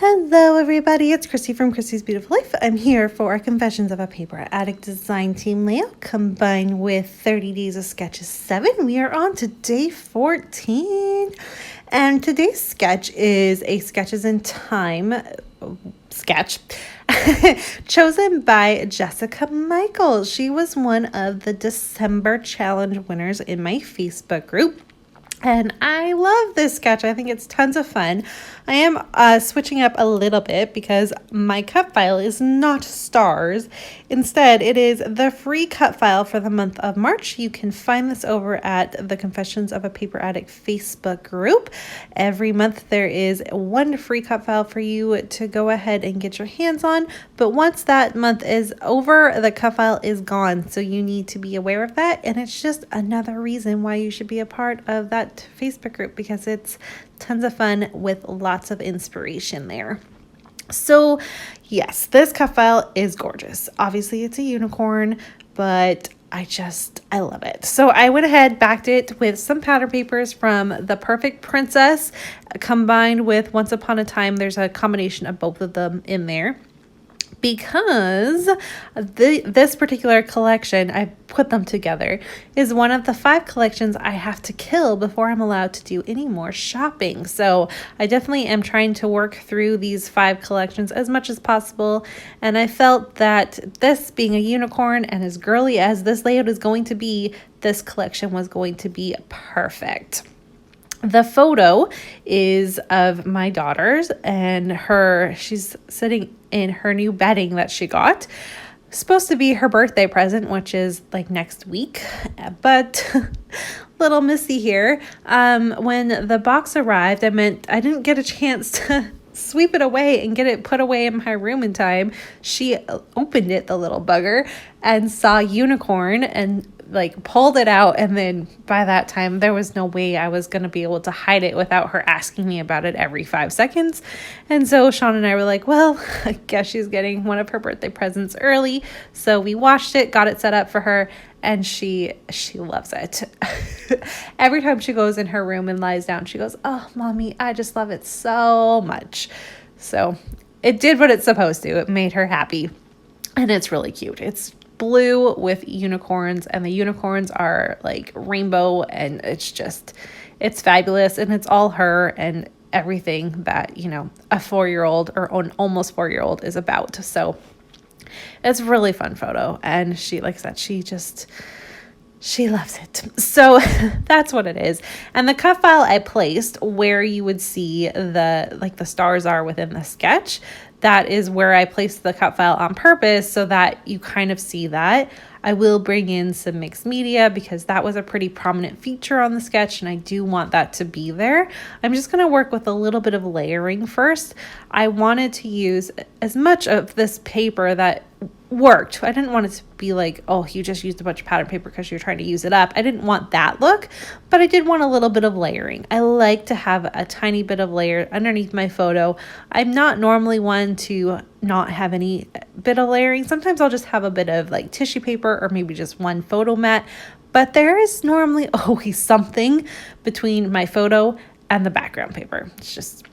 Hello everybody, it's Christy from Christy's Beautiful Life. I'm here for our Confessions of a Paper Addict design team layout combined with 30 Days of Sketches 7. We are on to day 14. And today's sketch is a Sketches in Time sketch chosen by Jessica Michaels. She was one of the December challenge winners in my Facebook group. And I love this sketch. I think it's tons of fun. I am switching up a little bit because my cut file is not stars. Instead, it is the free cut file for the month of March. You can find this over at the Confessions of a Paper Addict Facebook group. Every month there is one free cut file for you to go ahead and get your hands on. But once that month is over, the cut file is gone. So you need to be aware of that. And it's just another reason why you should be a part of that Facebook group, because it's tons of fun with lots of inspiration there. So yes, this cut file is gorgeous. Obviously it's a unicorn, but I love it. So I went ahead, backed it with some pattern papers from The Perfect Princess combined with Once Upon a Time. There's a combination of both of them in there, because this particular collection, I put them together, is one of the 5 collections I have to kill before I'm allowed to do any more shopping. So I definitely am trying to work through these 5 collections as much as possible. And I felt that this being a unicorn and as girly as this layout is going to be, this collection was going to be perfect. The photo is of my daughter's and she's sitting in her new bedding that she got. Supposed to be her birthday present, which is like next week. But little Missy here, when the box arrived, I didn't get a chance to sweep it away and get it put away in my room in time. She opened it, the little bugger, and saw unicorn and like pulled it out, and then by that time there was no way I was going to be able to hide it without her asking me about it every 5 seconds. And so Sean and I were like, well, I guess she's getting one of her birthday presents early. So we washed it, got it set up for her, and she loves it. Every time she goes in her room and lies down, she goes, "Oh, mommy, I just love it so much." So it did what it's supposed to. It made her happy, and it's really cute. It's blue with unicorns, and the unicorns are like rainbow, and it's fabulous, and it's all her and everything that, a 4-year-old or an almost 4-year-old is about. So it's a really fun photo, and she, like I said, she loves it. So that's what it is. And the cut file I placed where you would see the stars are within the sketch. That is where I placed the cut file on purpose so that you kind of see that. I will bring in some mixed media because that was a pretty prominent feature on the sketch, and I do want that to be there. I'm just going to work with a little bit of layering first. I wanted to use as much of this paper that worked. I didn't want it to be like, oh, you just used a bunch of pattern paper because you're trying to use it up. I didn't want that look, but I did want a little bit of layering. I like to have a tiny bit of layer underneath my photo. I'm not normally one to not have any bit of layering. Sometimes I'll just have a bit of like tissue paper or maybe just one photo mat, but there is normally always something between my photo and the background paper. It's just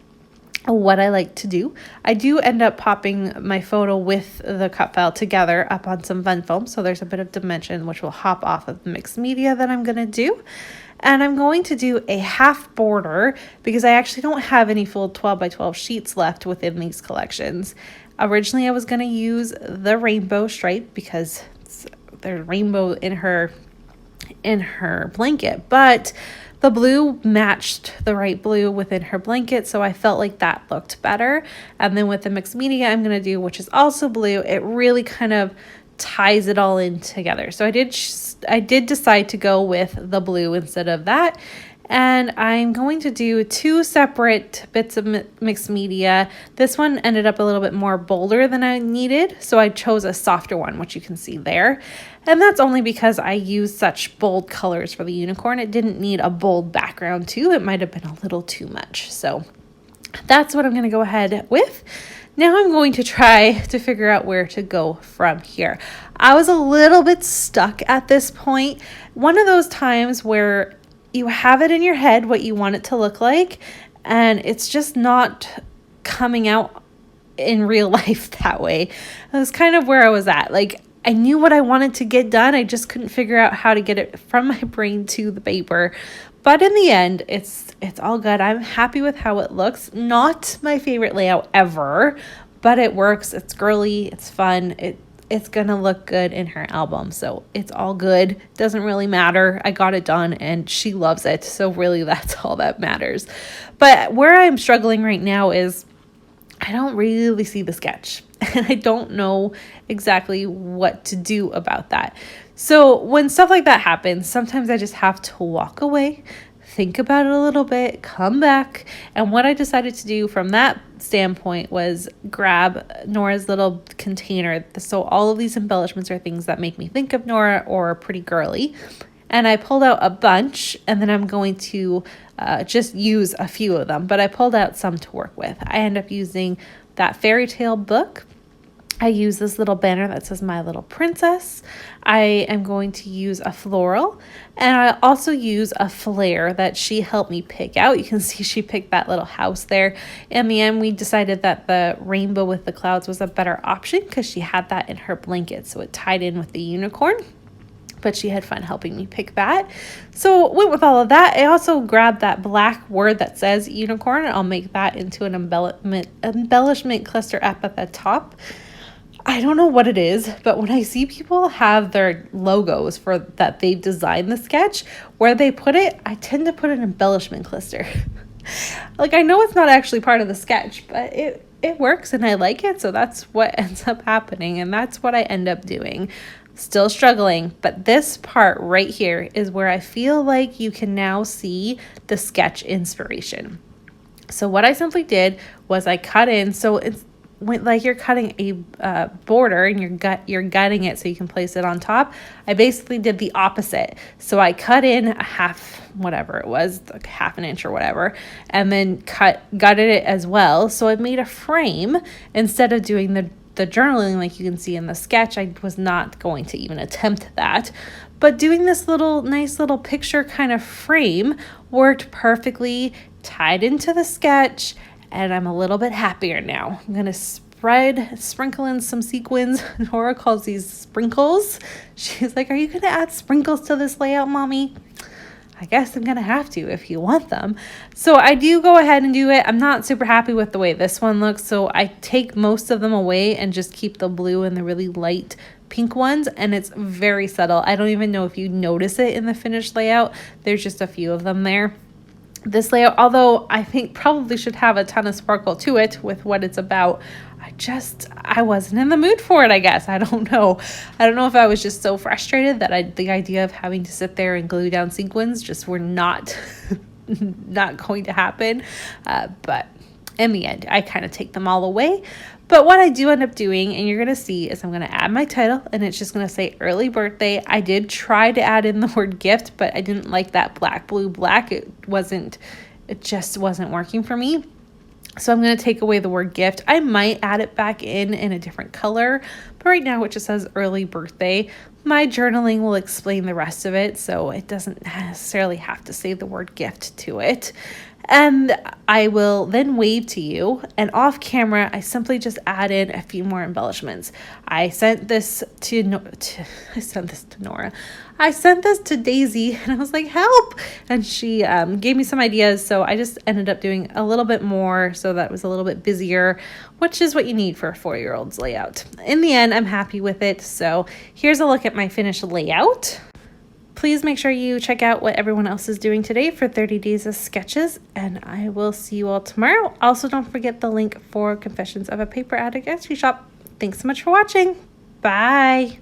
what I like to do. I do end up popping my photo with the cut file together up on some fun foam, so there's a bit of dimension which will hop off of the mixed media that I'm going to do. And I'm going to do a half border because I actually don't have any full 12 by 12 sheets left within these collections. Originally I was going to use the rainbow stripe because there's rainbow in her blanket, but the blue matched the right blue within her blanket, so I felt like that looked better. And then with the mixed media I'm going to do, which is also blue, it really kind of ties it all in together. So I did decide to go with the blue instead of that. And I'm going to do 2 separate bits of mixed media. This one ended up a little bit more bolder than I needed, so I chose a softer one, which you can see there. And that's only because I used such bold colors for the unicorn. It didn't need a bold background too. It might have been a little too much. So that's what I'm going to go ahead with. Now I'm going to try to figure out where to go from here. I was a little bit stuck at this point. One of those times where you have it in your head what you want it to look like, and it's just not coming out in real life that way. That was kind of where I was at. Like, I knew what I wanted to get done. I just couldn't figure out how to get it from my brain to the paper. But in the end, it's all good. I'm happy with how it looks. Not my favorite layout ever, but it works. It's girly. It's fun. It's going to look good in her album. So it's all good. Doesn't really matter. I got it done and she loves it. So really that's all that matters. But where I'm struggling right now is I don't really see the sketch and I don't know exactly what to do about that. So when stuff like that happens, sometimes I just have to walk away, think about it a little bit, come back. And what I decided to do from that standpoint was grab Nora's little container. So all of these embellishments are things that make me think of Nora or pretty girly. And I pulled out a bunch, and then I'm going to just use a few of them. But I pulled out some to work with. I end up using that fairy tale book. I use this little banner that says My Little Princess. I am going to use a floral, and I also use a flare that she helped me pick out. You can see she picked that little house there. In the end, we decided that the rainbow with the clouds was a better option because she had that in her blanket, so it tied in with the unicorn. But she had fun helping me pick that. So went with all of that. I also grabbed that black word that says unicorn. I'll make that into an embellishment cluster up at the top. I don't know what it is, but when I see people have their logos for that they've designed the sketch, where they put it, I tend to put an embellishment cluster. Like, I know it's not actually part of the sketch, but it works and I like it, so that's what ends up happening, and that's what I end up doing. Still struggling, but this part right here is where I feel like you can now see the sketch inspiration. So what I simply did was I cut in, so it's like you're cutting a border and you're gutting it so you can place it on top. I basically did the opposite. So I cut in a half, whatever it was, like half an inch or whatever, and then gutted it as well. So I made a frame instead of doing the journaling like you can see in the sketch. I was not going to even attempt that. But doing this nice little picture kind of frame worked perfectly, tied into the sketch, and I'm a little bit happier now. I'm going to sprinkle in some sequins. Nora calls these sprinkles. She's like, are you going to add sprinkles to this layout, Mommy? I guess I'm going to have to if you want them. So I do go ahead and do it. I'm not super happy with the way this one looks, so I take most of them away and just keep the blue and the really light pink ones, and it's very subtle. I don't even know if you notice it in the finished layout. There's just a few of them there. This layout, although I think probably should have a ton of sparkle to it with what it's about, I wasn't in the mood for it, I guess. I don't know. I don't know if I was just so frustrated that the idea of having to sit there and glue down sequins just were not going to happen. But in the end, I kind of take them all away. But what I do end up doing, and you're going to see, is I'm going to add my title, and it's just going to say early birthday. I did try to add in the word gift, but I didn't like that black, blue, black. It just wasn't working for me. So I'm going to take away the word gift. I might add it back in a different color, but right now it just says early birthday. My journaling will explain the rest of it, so it doesn't necessarily have to say the word gift to it. And I will then wave to you, and off camera, I simply just add in a few more embellishments. I sent this to Nora. I sent this to Daisy, and I was like, help! And she gave me some ideas, so I just ended up doing a little bit more, so that was a little bit busier, which is what you need for a 4-year-old's layout. In the end, I'm happy with it, so here's a look at my finished layout. Please make sure you check out what everyone else is doing today for 30 Days of Sketches, and I will see you all tomorrow. Also, don't forget the link for Confessions of a Paper Addict Etsy shop. Thanks so much for watching. Bye.